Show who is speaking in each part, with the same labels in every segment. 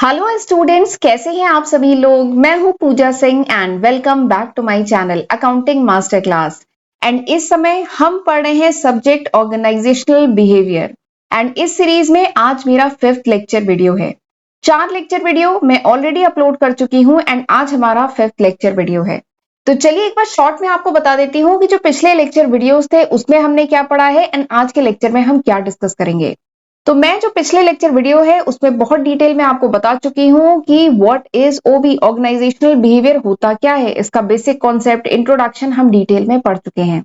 Speaker 1: Hello students, कैसे हैं आप सभी लोग। मैं हूं Pooja Singh and welcome back to my channel accounting master class. And इस समय हम पढ़ रहे हैं सब्जेक्ट ऑर्गेनाइजेशनल बिहेवियर। एंड इस सीरीज में आज मेरा 5th लेक्चर वीडियो है। 4 लेक्चर वीडियो मैं ऑलरेडी अपलोड कर चुकी हूं एंड आज हमारा 5th लेक्चर वीडियो है। तो चलिए एक बार शॉर्ट में आपको बता देती हूँ कि जो पिछले लेक्चर वीडियोस थे उसमें हमने क्या पढ़ा है एंड आज के लेक्चर में हम क्या डिस्कस करेंगे। तो मैं जो पिछले लेक्चर वीडियो है उसमें बहुत डिटेल में आपको बता चुकी हूं कि what is OB, organisational behaviour होता क्या है, इसका बेसिक कॉन्सेप्ट इंट्रोडक्शन हम डिटेल में पढ़ चुके हैं।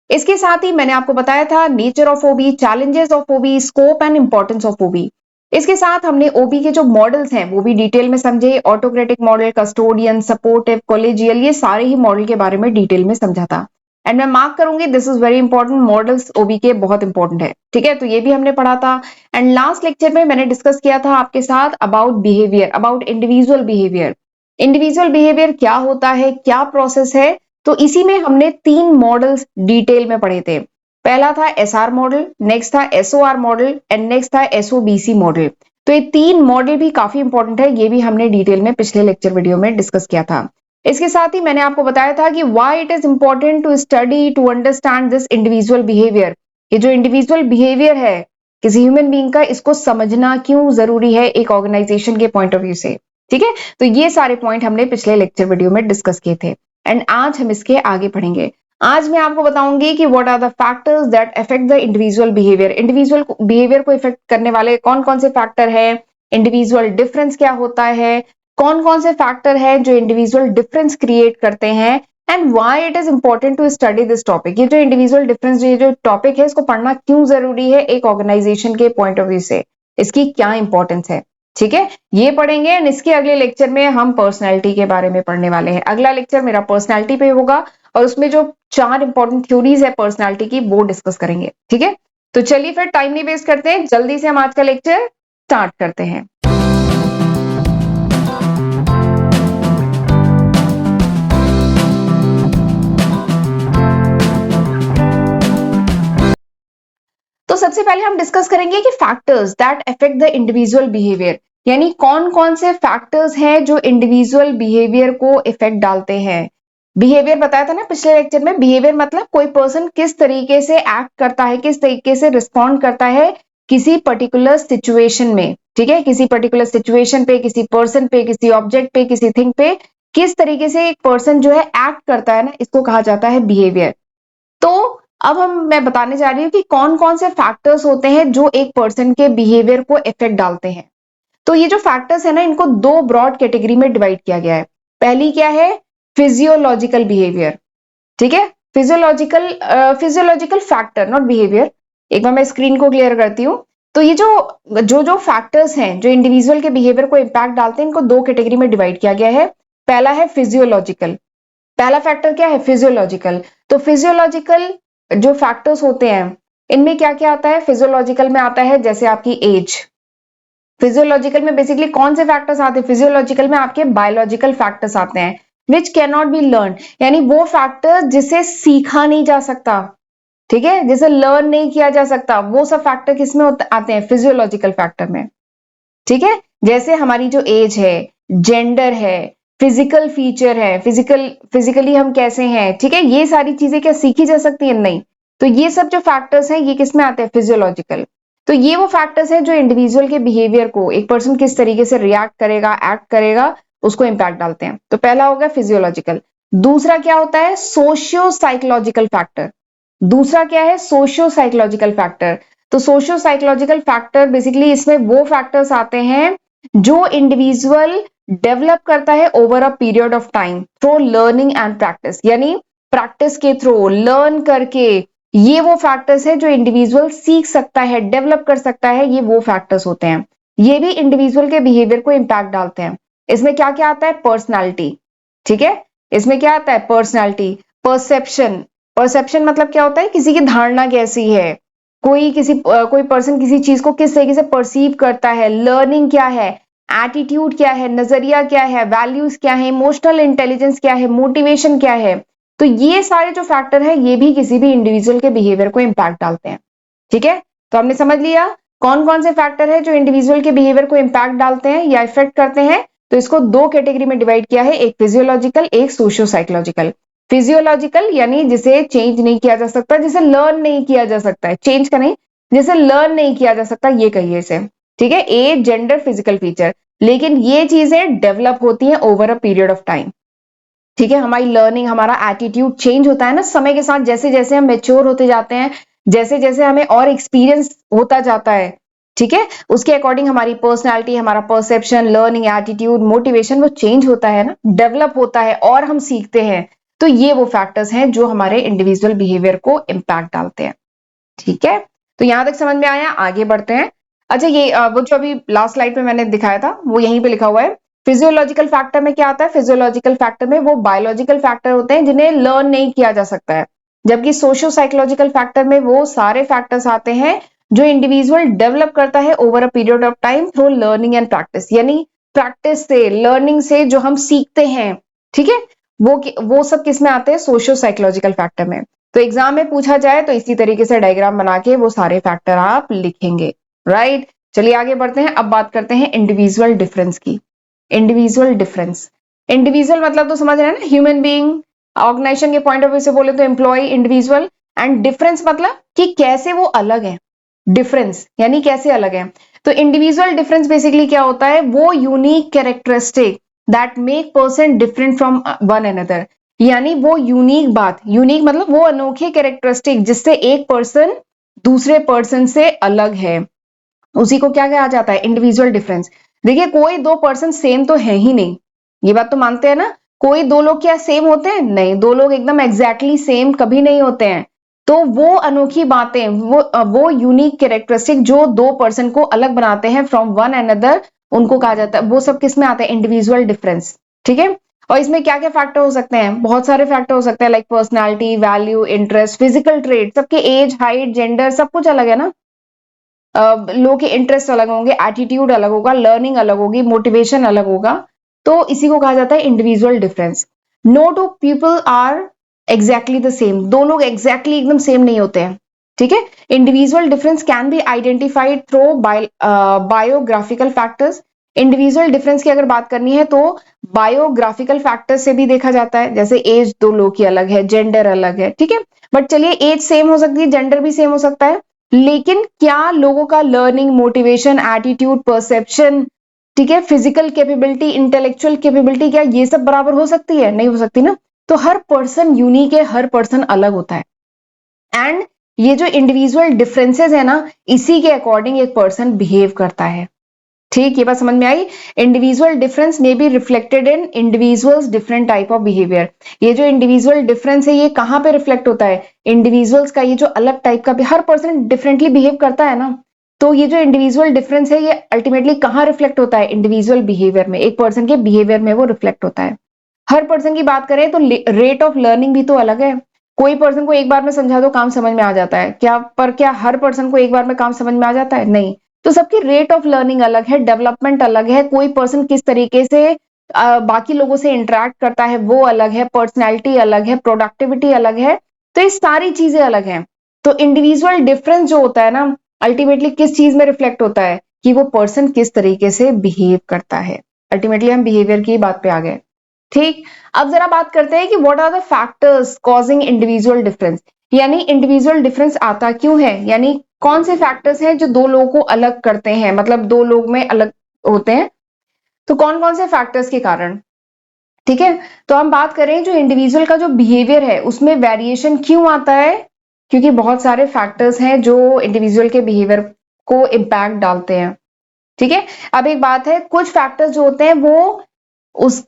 Speaker 1: इसके साथ ही मैंने आपको बताया था nature of OB, challenges of OB, scope and importance of OB. इसके साथ हमने ओबी के जो मॉडल्स हैं वो भी डिटेल में समझे। ऑटोक्रेटिक मॉडल, कस्टोडियन, सपोर्टिव, कॉलेजियल, ये सारे ही मॉडल के बारे में डिटेल में समझा था। एंड मैं मार्क करूंगी this is very important, models OB के बहुत इंपॉर्टेंट है। ठीक है, तो ये भी हमने पढ़ा था। एंड लास्ट लेक्चर में मैंने डिस्कस किया था आपके साथ about behaviour, about individual behaviour. Individual behaviour क्या होता है, क्या प्रोसेस है। तो इसी में हमने 3 मॉडल्स डिटेल में पढ़े थे। पहला था एसआर मॉडल, नेक्स्ट था एसओआर मॉडल एंड नेक्स्ट था एसओबीसी मॉडल। तो ये 3 मॉडल भी काफी इंपॉर्टेंट है, ये भी हमने डिटेल में पिछले लेक्चर वीडियो में डिस्कस किया था। इसके साथ ही मैंने आपको बताया था कि why it is important to study to understand this individual behaviour. ये जो इंडिविजुअल बिहेवियर है किसी ह्यूमन बीइंग का, इसको समझना क्यों जरूरी है एक ऑर्गेनाइजेशन के पॉइंट ऑफ व्यू से। ठीक है, तो ये सारे पॉइंट हमने पिछले लेक्चर वीडियो में डिस्कस किए थे एंड आज हम इसके आगे पढ़ेंगे। आज मैं आपको बताऊंगी कि what are the factors that affect the individual behaviour. Individual behaviour को इफेक्ट करने वाले कौन कौन से फैक्टर है, इंडिविजुअल डिफरेंस क्या होता है, कौन कौन से फैक्टर है जो इंडिविजुअल डिफरेंस क्रिएट करते हैं and why it is important to study this topic. ये जो इंडिविजुअल डिफरेंस, ये जो टॉपिक है, इसको पढ़ना क्यों जरूरी है एक ऑर्गेनाइजेशन के पॉइंट ऑफ व्यू से, इसकी क्या इंपॉर्टेंस है। ठीक है, ये पढ़ेंगे एंड इसके अगले लेक्चर में हम पर्सनैलिटी के बारे में पढ़ने वाले हैं। अगला लेक्चर मेरा पर्सनैलिटी पे होगा और उसमें जो 4 इंपॉर्टेंट थ्योरीज है पर्सनैलिटी की वो डिस्कस करेंगे। ठीक है, तो चलिए फिर टाइम नहीं वेस्ट करते हैं, जल्दी से हम आज का लेक्चर स्टार्ट करते हैं। तो सबसे पहले हम डिस्कस करेंगे कि factors that affect the individual behaviour, यानी कौन कौन से फैक्टर्स हैं जो इंडिविजुअल बिहेवियर को इफेक्ट डालते हैं। बिहेवियर बताया था ना पिछले लेक्चर में, बिहेवियर मतलब कोई पर्सन किस तरीके से एक्ट करता है, किस तरीके से रिस्पॉन्ड करता है किसी पर्टिकुलर सिचुएशन में। ठीक है, किसी पर्टिकुलर सिचुएशन पे, किसी पर्सन पे, किसी ऑब्जेक्ट पे, किसी थिंग पे किस तरीके से एक पर्सन जो है एक्ट करता है ना, इसको कहा जाता है बिहेवियर। तो अब मैं बताने जा रही हूँ कि कौन कौन से फैक्टर्स होते हैं जो एक पर्सन के बिहेवियर को इफेक्ट डालते हैं। तो ये जो फैक्टर्स है ना, इनको 2 ब्रॉड कैटेगरी में डिवाइड किया गया है। पहली क्या है, फिजियोलॉजिकल बिहेवियर। ठीक है, फिजियोलॉजिकल फैक्टर, नॉट बिहेवियर। एक बार मैं स्क्रीन को क्लियर करती हूँ। तो ये जो फैक्टर्स हैं जो इंडिविजुअल के बिहेवियर को इंपैक्ट डालते हैं, इनको 2 कैटेगरी में डिवाइड किया गया है। पहला है फिजियोलॉजिकल। पहला फैक्टर क्या है, फिजियोलॉजिकल। तो फिजियोलॉजिकल जो फैक्टर्स होते हैं इनमें क्या क्या आता है, फिजियोलॉजिकल में आता है जैसे आपकी एज। फिजियोलॉजिकल में बेसिकली कौन से फैक्टर्स आते हैं, फिजियोलॉजिकल में आपके बायोलॉजिकल फैक्टर्स आते हैं which can not be learn, यानी वो फैक्टर जिसे सीखा नहीं जा सकता। ठीक है, जिसे लर्न नहीं किया जा सकता, वो सब फैक्टर किसमें आते हैं, फिजियोलॉजिकल फैक्टर में। ठीक है, जैसे हमारी जो एज है, जेंडर है, फिजिकल फीचर है, फिजिकली हम कैसे हैं। ठीक है, ये सारी चीजें क्या सीखी जा सकती है, नहीं। तो ये सब जो फैक्टर्स हैं ये किस में आते हैं, फिजियोलॉजिकल। तो ये वो फैक्टर्स हैं जो इंडिविजुअल के बिहेवियर को, एक पर्सन किस तरीके से रिएक्ट करेगा, एक्ट करेगा, उसको इंपैक्ट डालते हैं। तो पहला हो गया फिजियोलॉजिकल। दूसरा क्या होता है, सोशियो साइकोलॉजिकल फैक्टर। दूसरा क्या है, सोशियो साइकोलॉजिकल फैक्टर। तो सोशियो साइकोलॉजिकल फैक्टर बेसिकली इसमें वो फैक्टर्स आते हैं जो इंडिविजुअल डेवलप करता है over a period of time through learning and practice, यानी प्रैक्टिस के थ्रू, लर्न करके। ये वो फैक्टर्स है जो इंडिविजुअल सीख सकता है, डेवलप कर सकता है, ये वो फैक्टर्स होते हैं। ये भी इंडिविजुअल के बिहेवियर को इंपैक्ट डालते हैं। इसमें क्या क्या आता है, पर्सनैलिटी। ठीक है, इसमें क्या आता है, पर्सनैलिटी। परसेप्शन, परसेप्शन मतलब क्या होता है, किसी की धारणा कैसी है, कोई पर्सन किसी चीज को किस तरीके से परसीव करता है। लर्निंग क्या है, एटीट्यूड क्या है, नजरिया क्या है, वैल्यूज क्या है, इमोशनल इंटेलिजेंस क्या है, मोटिवेशन क्या है। तो ये सारे जो फैक्टर है ये भी किसी भी इंडिविजुअल के बिहेवियर को इंपैक्ट डालते हैं। ठीक है, तो हमने समझ लिया कौन कौन से फैक्टर है जो इंडिविजुअल के बिहेवियर को इंपैक्ट डालते हैं या इफेक्ट करते हैं? तो इसको दो कैटेगरी में डिवाइड किया है, एक फिजियोलॉजिकल, एक सोशियो साइकोलॉजिकल। फिजियोलॉजिकल यानी जिसे चेंज नहीं किया जा सकता, जिसे लर्न नहीं किया जा सकता है, चेंज का नहीं, जिसे लर्न नहीं किया जा सकता, ये कहिए इसे, ठीक है, एज, जेंडर, फिजिकल फीचर। लेकिन ये चीजें डेवलप होती हैं over a period of time, ठीक है। हमारी लर्निंग, हमारा एटीट्यूड चेंज होता है ना समय के साथ, जैसे जैसे हम मेच्योर होते जाते हैं, जैसे जैसे हमें और एक्सपीरियंस होता जाता है, ठीक है, उसके अकॉर्डिंग हमारी पर्सनालिटी, हमारा परसेप्शन, लर्निंग, एटीट्यूड, मोटिवेशन वो चेंज होता है ना, डेवलप होता है और हम सीखते हैं। तो ये वो फैक्टर्स हैं जो हमारे इंडिविजुअल बिहेवियर को इम्पैक्ट डालते हैं, ठीक है। तो यहां तक समझ में आया, आगे बढ़ते हैं। अच्छा, ये वो जो अभी लास्ट स्लाइड में मैंने दिखाया था वो यहीं पे लिखा हुआ है। फिजियोलॉजिकल फैक्टर में क्या आता है? फिजियोलॉजिकल फैक्टर में वो बायोलॉजिकल फैक्टर होते हैं जिन्हें लर्न नहीं किया जा सकता है, जबकि सोशियो साइकोलॉजिकल फैक्टर में वो सारे फैक्टर्स आते हैं जो इंडिविजुअल डेवलप करता है over a period of time through learning and practice, यानी प्रैक्टिस से, लर्निंग से जो हम सीखते हैं, ठीक है, वो सब किस में आते हैं? सोशियो साइकोलॉजिकल फैक्टर में। तो एग्जाम में पूछा जाए तो इसी तरीके से डायग्राम बना के वो सारे फैक्टर आप लिखेंगे, राइट। चलिए आगे बढ़ते हैं, अब बात करते हैं इंडिविजुअल डिफरेंस की। इंडिविजुअल डिफरेंस, इंडिविजुअल मतलब तो समझ रहे हैं ना, ह्यूमन बीइंग, ऑर्गेनाइजेशन के पॉइंट ऑफ व्यू से बोले तो एम्प्लॉय, इंडिविजुअल। एंड डिफरेंस मतलब कि कैसे वो अलग है, डिफरेंस यानी कैसे अलग है। तो इंडिविजुअल डिफरेंस बेसिकली क्या होता है? वो unique characteristic that make person different from one another, यानी वो यूनिक बात, यूनिक मतलब वो अनोखे कैरेक्टरिस्टिक जिससे एक पर्सन दूसरे पर्सन से अलग है, उसी को क्या कहा जाता है? Individual difference. देखिए, कोई दो पर्सन सेम तो है ही नहीं, ये बात तो मानते हैं ना। कोई दो लोग क्या सेम होते हैं? नहीं, दो लोग एकदम एग्जैक्टली सेम कभी नहीं होते हैं। तो वो अनोखी बातें, वो यूनिक कैरेक्टरिस्टिक जो दो पर्सन को अलग बनाते हैं फ्रॉम वन अनदर, उनको कहा जाता है, वो सब किस में आते हैं? इंडिविजुअल डिफरेंस, ठीक है। और इसमें क्या क्या फैक्टर हो सकते हैं? बहुत सारे फैक्टर हो सकते हैं, like personality, value, interest, physical trade, सबके एज, हाइट, जेंडर सब कुछ अलग है ना। लोगों के इंटरेस्ट अलग होंगे, एटीट्यूड अलग होगा, लर्निंग अलग होगी, मोटिवेशन अलग होगा। तो इसी को कहा जाता है individual difference. No two people are exactly the same, दो लोग एग्जैक्टली एकदम सेम नहीं होते हैं, ठीक है। Individual difference can be identified through biographical factors. Individual difference की अगर बात करनी है तो बायोग्राफिकल फैक्टर्स से भी देखा जाता है, जैसे एज दो लोग की अलग है, जेंडर अलग है, ठीक है। बट चलिए, एज सेम हो सकती है, जेंडर भी सेम हो सकता है, लेकिन क्या लोगों का लर्निंग, मोटिवेशन, एटीट्यूड, परसेप्शन, ठीक है, फिजिकल कैपेबिलिटी, इंटेलेक्चुअल कैपेबिलिटी, क्या ये सब बराबर हो सकती है? नहीं हो सकती ना। तो हर पर्सन यूनिक है, हर पर्सन अलग होता है। एंड ये जो इंडिविजुअल डिफरेंसेस है ना, इसी के अकॉर्डिंग एक पर्सन बिहेव करता है, ठीक, ये बात समझ में आई। Individual difference may be reflected in individuals different type of behaviour. ये जो इंडिविजुअल डिफरेंस है ये कहां पे रिफ्लेक्ट होता है? इंडिविजुअल्स का ये जो अलग टाइप का, हर पर्सन डिफरेंटली बिहेव करता है ना, तो ये जो इंडिविजुअल डिफरेंस है ये अल्टीमेटली कहां रिफ्लेक्ट होता है? इंडिविजुअल बिहेवियर में, एक पर्सन के बिहेवियर में वो रिफ्लेक्ट होता है। हर पर्सन की बात करें तो रेट ऑफ लर्निंग भी तो अलग है। कोई पर्सन को एक बार में समझा दो काम समझ में आ जाता है क्या? पर क्या हर पर्सन को एक बार में काम समझ में आ जाता है? नहीं। तो सबकी रेट ऑफ लर्निंग अलग है, डेवलपमेंट अलग है, कोई पर्सन किस तरीके से बाकी लोगों से इंटरेक्ट करता है वो अलग है, पर्सनैलिटी अलग है, प्रोडक्टिविटी अलग है, तो ये सारी चीजें अलग हैं। तो इंडिविजुअल डिफरेंस जो होता है ना, अल्टीमेटली किस चीज में रिफ्लेक्ट होता है? कि वो पर्सन किस तरीके से बिहेव करता है। अल्टीमेटली हम बिहेवियर की बात पे आ गए, ठीक। अब जरा बात करते हैं कि what are the factors causing individual difference, यानी इंडिविजुअल डिफरेंस आता क्यों है, यानी कौन से फैक्टर्स हैं जो दो लोगों को अलग करते हैं, मतलब दो लोग में अलग होते हैं, तो कौन कौन से फैक्टर्स के कारण, ठीक है। तो हम बात करें जो इंडिविजुअल का जो बिहेवियर है उसमें वेरिएशन क्यों आता है, क्योंकि बहुत सारे फैक्टर्स हैं जो इंडिविजुअल के बिहेवियर को इम्पैक्ट डालते हैं, ठीक है। अब एक बात है, कुछ फैक्टर्स जो होते हैं वो उस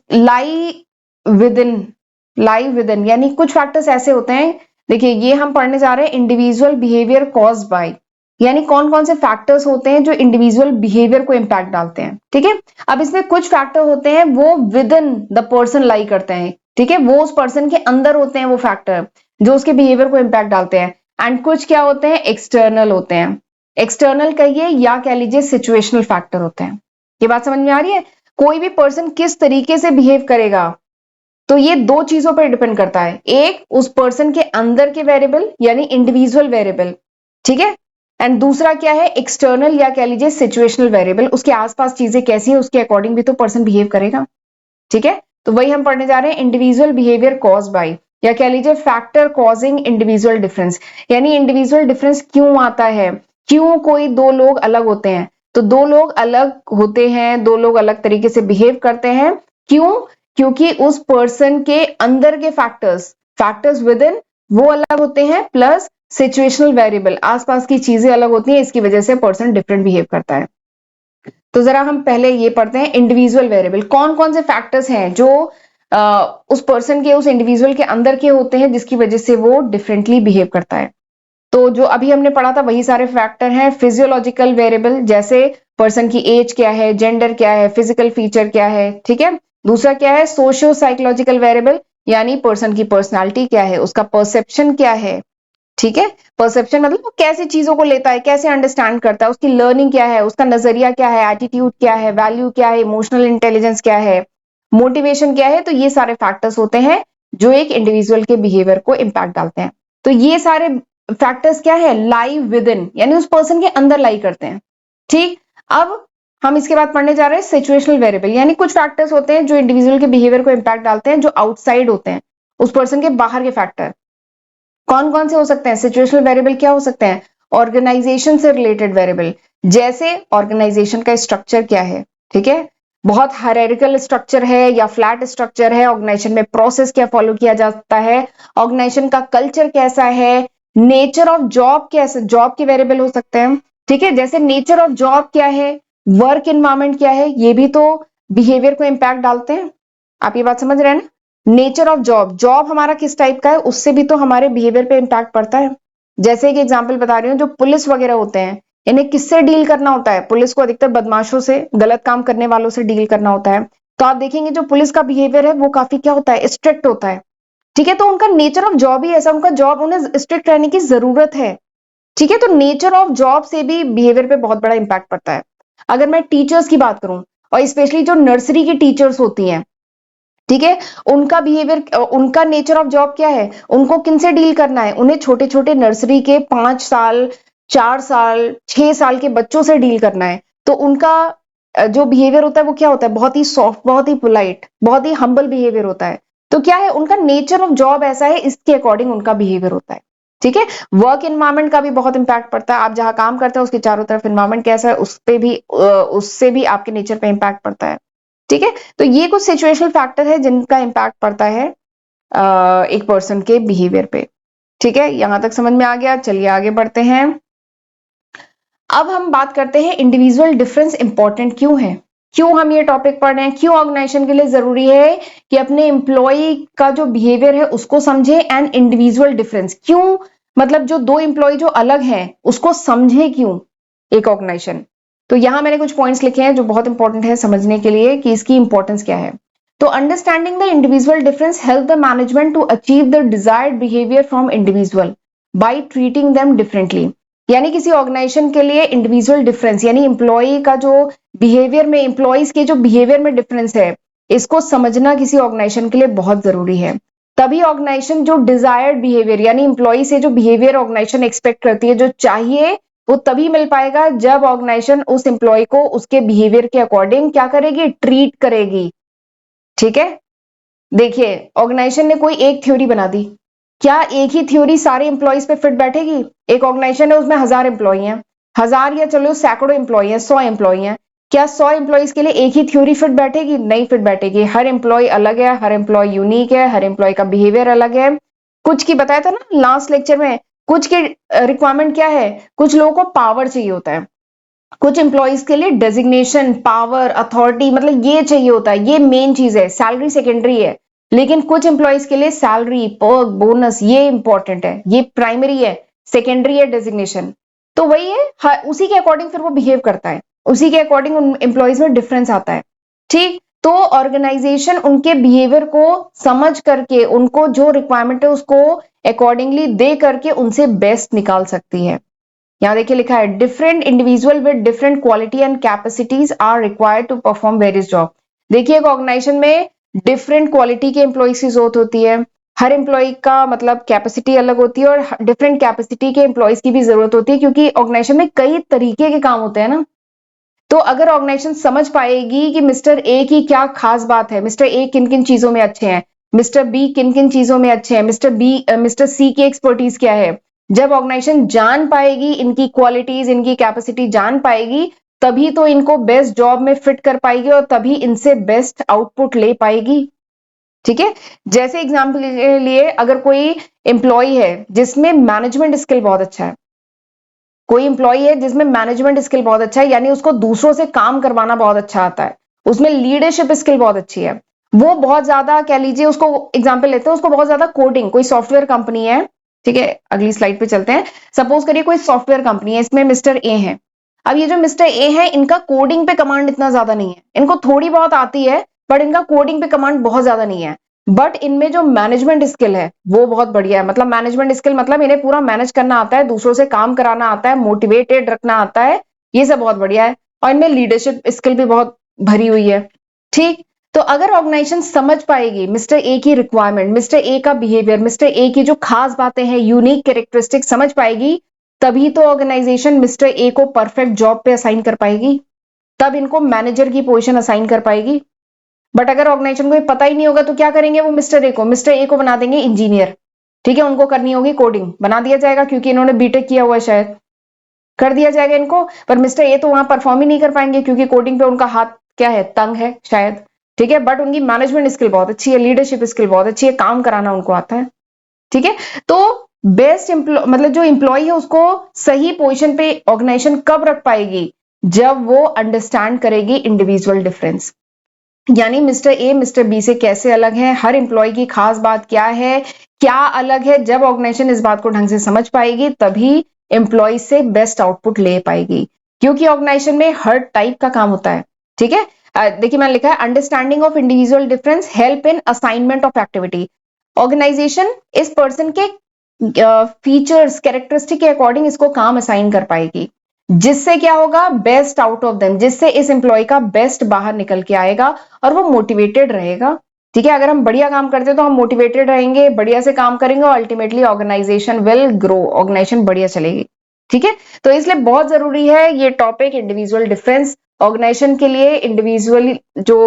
Speaker 1: विद इन यानी कुछ फैक्टर्स ऐसे होते हैं, देखिए ये हम पढ़ने जा रहे हैं इंडिविजुअल बिहेवियर कॉज बाय, यानी कौन कौन से फैक्टर्स होते हैं जो इंडिविजुअल बिहेवियर को इंपैक्ट डालते हैं, ठीक है। अब इसमें कुछ फैक्टर होते हैं वो विद इन द पर्सन लाई करते हैं, ठीक है, वो उस पर्सन के अंदर होते हैं वो फैक्टर जो उसके बिहेवियर को इंपैक्ट डालते हैं। एंड कुछ क्या होते हैं? एक्सटर्नल होते हैं, एक्सटर्नल कहिए या कह लीजिए सिचुएशनल फैक्टर होते हैं। ये बात समझ में आ रही है? कोई भी पर्सन किस तरीके से बिहेव करेगा तो ये दो चीजों पर डिपेंड करता है, एक उस पर्सन के अंदर के वेरिएबल यानी इंडिविजुअल वेरिएबल, ठीक है, एंड दूसरा क्या है, एक्सटर्नल या कह लीजिए सिचुएशनल वेरिएबल, उसके आसपास चीजें कैसी है उसके अकॉर्डिंग भी तो पर्सन बिहेव करेगा। ठीक है, तो वही हम पढ़ने जा रहे हैं, इंडिविजुअल बिहेवियर कॉज बाय, या कह लीजिए फैक्टर कॉजिंग इंडिविजुअल डिफरेंस, यानी इंडिविजुअल डिफरेंस क्यों आता है, क्यों कोई दो लोग अलग होते हैं। तो दो लोग अलग होते हैं, दो लोग अलग तरीके से बिहेव करते हैं, क्यों, क्योंकि उस पर्सन के अंदर के फैक्टर्स, फैक्टर्स विद इन वो अलग होते हैं, प्लस सिचुएशनल वेरिएबल आसपास की चीजें अलग होती हैं, इसकी वजह से पर्सन डिफरेंट बिहेव करता है। तो जरा हम पहले ये पढ़ते हैं, इंडिविजुअल वेरिएबल कौन कौन से फैक्टर्स हैं जो उस पर्सन के, उस इंडिविजुअल के अंदर के होते हैं जिसकी वजह से वो डिफरेंटली बिहेव करता है। तो जो अभी हमने पढ़ा था वही सारे फैक्टर हैं। फिजियोलॉजिकल वेरिएबल, जैसे पर्सन की एज क्या है, जेंडर क्या है, फिजिकल फीचर क्या है, ठीक है। दूसरा क्या है, सोशियो साइकोलॉजिकल वेरिएबल, यानी पर्सन की पर्सनालिटी क्या है, उसका परसेप्शन क्या है, ठीक है। परसेप्शन मतलब वो कैसे चीजों को लेता है, कैसे अंडरस्टैंड करता है, उसकी लर्निंग क्या है, उसका नजरिया क्या है, एटीट्यूड क्या है, वैल्यू क्या है, इमोशनल इंटेलिजेंस क्या है, मोटिवेशन क्या है। तो ये सारे फैक्टर्स होते हैं जो एक इंडिविजुअल के बिहेवियर को इंपैक्ट डालते हैं। तो ये सारे फैक्टर्स क्या है, लाई विद इन, यानी उस पर्सन के अंदर लाई करते हैं। ठीक, अब हम इसके बाद पढ़ने जा रहे हैं सिचुएशनल वेरिएबल, यानी कुछ फैक्टर्स होते हैं जो इंडिविजुअल के बिहेवियर को इंपैक्ट डालते हैं, जो आउटसाइड होते हैं, उस पर्सन के बाहर के फैक्टर। कौन कौन से हो सकते हैं सिचुएशनल वेरिएबल, क्या हो सकते हैं, ऑर्गेनाइजेशन से रिलेटेड वेरिएबल, जैसे ऑर्गेनाइजेशन का स्ट्रक्चर क्या है, ठीक है, बहुत हायरार्किकल स्ट्रक्चर है या फ्लैट स्ट्रक्चर है, ऑर्गेनाइजेशन में प्रोसेस क्या फॉलो किया जाता है, ऑर्गेनाइजेशन का कल्चर कैसा है, नेचर ऑफ जॉब कैसे, जॉब के वेरिएबल हो सकते हैं, ठीक है, जैसे नेचर ऑफ जॉब क्या है, वर्क एनवायरमेंट क्या है, ये भी तो बिहेवियर को इंपैक्ट डालते हैं। आप ये बात समझ रहे हैं ना, नेचर ऑफ जॉब, जॉब हमारा किस टाइप का है उससे भी तो हमारे बिहेवियर पे इंपैक्ट पड़ता है। जैसे एक एग्जांपल बता रही हूँ, जो पुलिस वगैरह होते हैं, इन्हें किससे डील करना होता है, पुलिस को अधिकतर बदमाशों से, गलत काम करने वालों से डील करना होता है। तो आप देखेंगे जो पुलिस का बिहेवियर है वो काफी क्या होता है, स्ट्रिक्ट होता है, ठीक है। तो उनका नेचर ऑफ जॉब ही ऐसा, उनका जॉब, उन्हें स्ट्रिक्ट रहने की जरूरत है, ठीक है। तो नेचर ऑफ जॉब से भी बिहेवियर पे बहुत बड़ा इंपैक्ट पड़ता है। अगर मैं टीचर्स की बात करूं, और स्पेशली जो नर्सरी की टीचर्स होती हैं, ठीक है, उनका बिहेवियर, उनका नेचर ऑफ जॉब क्या है, उनको किनसे डील करना है, उन्हें छोटे छोटे नर्सरी के 5 साल, 4 साल, 6 साल के बच्चों से डील करना है। तो उनका जो बिहेवियर होता है वो क्या होता है, बहुत ही सॉफ्ट, बहुत ही पोलाइट, बहुत ही हम्बल बिहेवियर होता है। तो क्या है, उनका नेचर ऑफ जॉब ऐसा है, इसके अकॉर्डिंग उनका बिहेवियर होता है, ठीक है। वर्क एनवायरमेंट का भी बहुत इंपैक्ट पड़ता है, आप जहां काम करते हैं उसके चारों तरफ एनवायरमेंट कैसा है, उस पे भी उससे भी आपके नेचर पे इंपैक्ट पड़ता है, ठीक है। तो ये कुछ सिचुएशनल फैक्टर है जिनका इंपैक्ट पड़ता है एक पर्सन के बिहेवियर पे, ठीक है। यहां तक समझ में आ गया, चलिए आगे बढ़ते हैं। अब हम बात करते हैं इंडिविजुअल डिफरेंस इंपॉर्टेंट क्यों है, क्यों हम ये टॉपिक पढ़ रहे हैं, क्यों ऑर्गेनाइजेशन के लिए जरूरी है कि अपने एम्प्लॉय का जो बिहेवियर है उसको समझे, एंड इंडिविजुअल डिफरेंस क्यों, मतलब जो दो एम्प्लॉय जो अलग हैं उसको समझे क्यों एक ऑर्गेनाइजेशन। तो यहां मैंने कुछ पॉइंट्स लिखे हैं जो बहुत इंपॉर्टेंट है समझने के लिए कि इसकी इंपॉर्टेंस क्या है। तो understanding the individual difference help the management to achieve the desired behaviour from individual by treating them differently, यानी किसी ऑर्गेनाइजेशन के लिए इंडिविजुअल डिफरेंस, यानी एम्प्लॉय का जो बिहेवियर में, एम्प्लॉयज के जो बिहेवियर में डिफरेंस है, इसको समझना किसी ऑर्गेनाइजेशन के लिए बहुत जरूरी है। तभी ऑर्गेनाइजेशन जो डिजायर्ड बिहेवियर, यानी एम्प्लॉय से जो बिहेवियर ऑर्गेनाइजेशन एक्सपेक्ट करती है, जो चाहिए, वो तभी मिल पाएगा जब ऑर्गेनाइजेशन उस एम्प्लॉय को उसके बिहेवियर के अकॉर्डिंग क्या करेगी, ट्रीट करेगी, ठीक है। देखिए, ऑर्गेनाइजेशन ने कोई एक थ्योरी बना दी, क्या एक ही थ्योरी सारे एम्प्लॉयज पे फिट बैठेगी। एक ऑर्गेनाइजेशन है उसमें 1000 एम्प्लॉय हैं, 1000 या चलो सैकड़ों एम्प्लॉय हैं, 100 एम्प्लॉय हैं, क्या 100 एम्प्लॉयज के लिए एक ही थ्योरी फिट बैठेगी, नहीं फिट बैठेगी। हर एम्प्लॉय अलग है, हर एम्प्लॉय यूनिक है, हर एम्प्लॉय का बिहेवियर अलग है। कुछ की बताया था ना लास्ट लेक्चर में, कुछ की रिक्वायरमेंट क्या है, कुछ लोगों को पावर चाहिए होता है, कुछ एम्प्लॉयज के लिए डेजिग्नेशन, पावर, अथॉरिटी, मतलब ये चाहिए होता है, ये मेन चीज है, सैलरी सेकेंडरी है। लेकिन कुछ एम्प्लॉयज के लिए सैलरी, पर्क, बोनस ये इंपॉर्टेंट है, ये प्राइमरी है, सेकेंडरी है डेजिग्नेशन। तो वही है, उसी के अकॉर्डिंग फिर वो बिहेव करता है, उसी के अकॉर्डिंग उन एम्प्लॉयज में डिफरेंस आता है, ठीक। तो ऑर्गेनाइजेशन उनके बिहेवियर को समझ करके, उनको जो रिक्वायरमेंट है उसको अकॉर्डिंगली दे करके उनसे बेस्ट निकाल सकती है। यहां देखिए लिखा है, different individual with different quality and capacities are required to perform various job. देखिए, एक ऑर्गेनाइजेशन में डिफरेंट क्वालिटी के एम्प्लॉयज की जरूरत होती है, हर एम्प्लॉय का मतलब कैपेसिटी अलग होती है और डिफरेंट कैपेसिटी के एम्प्लॉयज की भी जरूरत होती है, क्योंकि ऑर्गेनाइजेशन में कई तरीके के काम होते हैं ना। तो अगर ऑर्गेनाइजेशन समझ पाएगी कि मिस्टर ए की क्या खास बात है, मिस्टर ए किन किन चीजों में अच्छे हैं, मिस्टर बी किन किन चीजों में अच्छे हैं, मिस्टर सी की एक्सपर्टीज क्या है, जब ऑर्गेनाइजेशन जान पाएगी इनकी क्वालिटीज, इनकी कैपेसिटी जान पाएगी, तभी तो इनको बेस्ट जॉब में फिट कर पाएगी और तभी इनसे बेस्ट आउटपुट ले पाएगी। ठीक है, जैसे एग्जाम्पल के लिए अगर कोई एम्प्लॉय है जिसमें मैनेजमेंट स्किल बहुत अच्छा है, कोई एम्प्लॉय है जिसमें मैनेजमेंट स्किल बहुत अच्छा है, यानी उसको दूसरों से काम करवाना बहुत अच्छा आता है, उसमें लीडरशिप स्किल बहुत अच्छी है, वो बहुत ज्यादा कह लीजिए, उसको एग्जाम्पल लेते हैं, उसको बहुत ज्यादा कोडिंग, कोई सॉफ्टवेयर कंपनी है, ठीक है, अगली स्लाइड पे चलते हैं। सपोज करिए कोई सॉफ्टवेयर कंपनी है, इसमें मिस्टर ए है। अब ये जो मिस्टर ए है, इनका कोडिंग पे कमांड इतना ज्यादा नहीं है, इनको थोड़ी बहुत आती है, बट इनका कोडिंग पे कमांड बहुत ज्यादा नहीं है। बट इनमें जो मैनेजमेंट स्किल है वो बहुत बढ़िया है। मतलब मैनेजमेंट स्किल मतलब इन्हें पूरा मैनेज करना आता है, दूसरों से काम कराना आता है, मोटिवेटेड रखना आता है, ये सब बहुत बढ़िया है। और इनमें लीडरशिप स्किल भी बहुत भरी हुई है। ठीक, तो अगर ऑर्गेनाइजेशन समझ पाएगी मिस्टर ए की रिक्वायरमेंट, मिस्टर ए का बिहेवियर, मिस्टर ए की जो खास बातें हैं, यूनिक कैरेक्टरिस्टिक समझ पाएगी, तभी तो ऑर्गेनाइजेशन मिस्टर ए को परफेक्ट जॉब पे असाइन कर पाएगी, तब इनको मैनेजर की पोजीशन असाइन कर पाएगी। बट अगर ऑर्गेनाइजेशन को पता ही नहीं होगा तो क्या करेंगे, वो मिस्टर ए को बना देंगे इंजीनियर। ठीक है, उनको करनी होगी कोडिंग, बना दिया जाएगा, क्योंकि इन्होंने बीटेक किया हुआ है, शायद कर दिया जाएगा इनको। पर मिस्टर ए तो वहां परफॉर्म ही नहीं कर पाएंगे, क्योंकि कोडिंग पे उनका हाथ क्या है, तंग है शायद। ठीक है, बट उनकी मैनेजमेंट स्किल बहुत अच्छी है, लीडरशिप स्किल बहुत अच्छी है, काम कराना उनको आता है। ठीक है, तो बेस्ट मतलब जो एम्प्लॉय है उसको सही पोजीशन पे ऑर्गेनाइजेशन कब रख पाएगी, जब वो अंडरस्टैंड करेगी इंडिविजुअल डिफरेंस, यानी मिस्टर ए मिस्टर बी से कैसे अलग है, हर एम्प्लॉय की खास बात क्या है, क्या अलग है। जब ऑर्गेनाइजेशन इस बात को ढंग से समझ पाएगी, तभी एम्प्लॉय से बेस्ट आउटपुट ले पाएगी, क्योंकि ऑर्गेनाइजेशन में हर टाइप का काम होता है। ठीक है, देखिए मैंने लिखा है understanding of individual difference help in assignment of activity. Organisation इस पर्सन के फीचर्स कैरेक्टरिस्टिक के अकॉर्डिंग इसको काम असाइन कर पाएगी, जिससे क्या होगा, बेस्ट आउट ऑफ देम, जिससे इस एम्प्लॉय का बेस्ट बाहर निकल के आएगा और वो मोटिवेटेड रहेगा। ठीक है, अगर हम बढ़िया काम करते हैं तो हम मोटिवेटेड रहेंगे, बढ़िया से काम करेंगे और ultimately organisation will grow, organisation बढ़िया चलेगी। ठीक है, तो इसलिए बहुत जरूरी है ये टॉपिक इंडिविजुअल डिफरेंस। ऑर्गेनाइजेशन के लिए इंडिविजुअली जो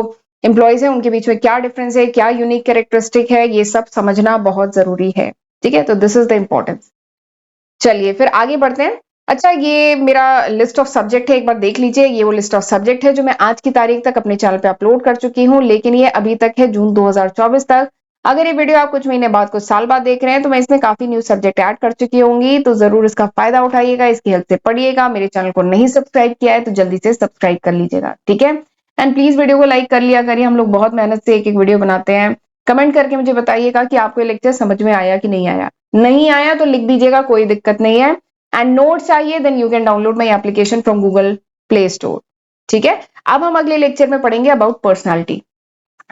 Speaker 1: एम्प्लॉयज है उनके बीच में क्या डिफरेंस है, क्या यूनिक कैरेक्टरिस्टिक है, ये सब समझना बहुत जरूरी है। ठीक है, तो दिस इज द इंपॉर्टेंस। चलिए फिर आगे बढ़ते हैं। अच्छा, ये मेरा लिस्ट ऑफ सब्जेक्ट है, एक बार देख लीजिए। ये वो लिस्ट ऑफ सब्जेक्ट है जो मैं आज की तारीख तक अपने चैनल पे अपलोड कर चुकी हूँ, लेकिन ये अभी तक है जून 2024 तक। अगर ये वीडियो आप कुछ महीने बाद, कुछ साल बाद देख रहे हैं, तो मैं इसमें काफी न्यू सब्जेक्ट ऐड कर चुकी होंगी, तो जरूर इसका फायदा उठाइएगा, इसकी हेल्प से पढ़िएगा। मेरे चैनल को नहीं सब्सक्राइब किया है तो जल्दी से सब्सक्राइब कर लीजिएगा। ठीक है, एंड प्लीज वीडियो को लाइक कर लिया करिए, हम लोग बहुत मेहनत से एक एक वीडियो बनाते हैं। कमेंट करके मुझे बताइएगा कि आपको ये लेक्चर समझ में आया कि नहीं आया। नहीं आया तो लिख दीजिएगा, कोई दिक्कत नहीं है। एंड नोट चाहिए, then you can download my application from Google Play Store. ठीक है, अब हम अगले लेक्चर में पढ़ेंगे अबाउट पर्सनालिटी।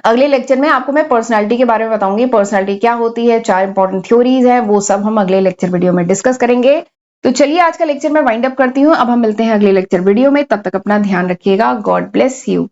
Speaker 1: अगले लेक्चर में आपको मैं पर्सनालिटी के बारे में बताऊंगी, पर्सनालिटी क्या होती है, 4 इंपॉर्टेंट थ्योरीज है, वो सब हम अगले लेक्चर वीडियो में डिस्कस करेंगे। तो चलिए आज का लेक्चर मैं वाइंड अप करती हूँ, अब हम मिलते हैं अगले लेक्चर वीडियो में, तब तक अपना ध्यान रखिएगा। God bless you.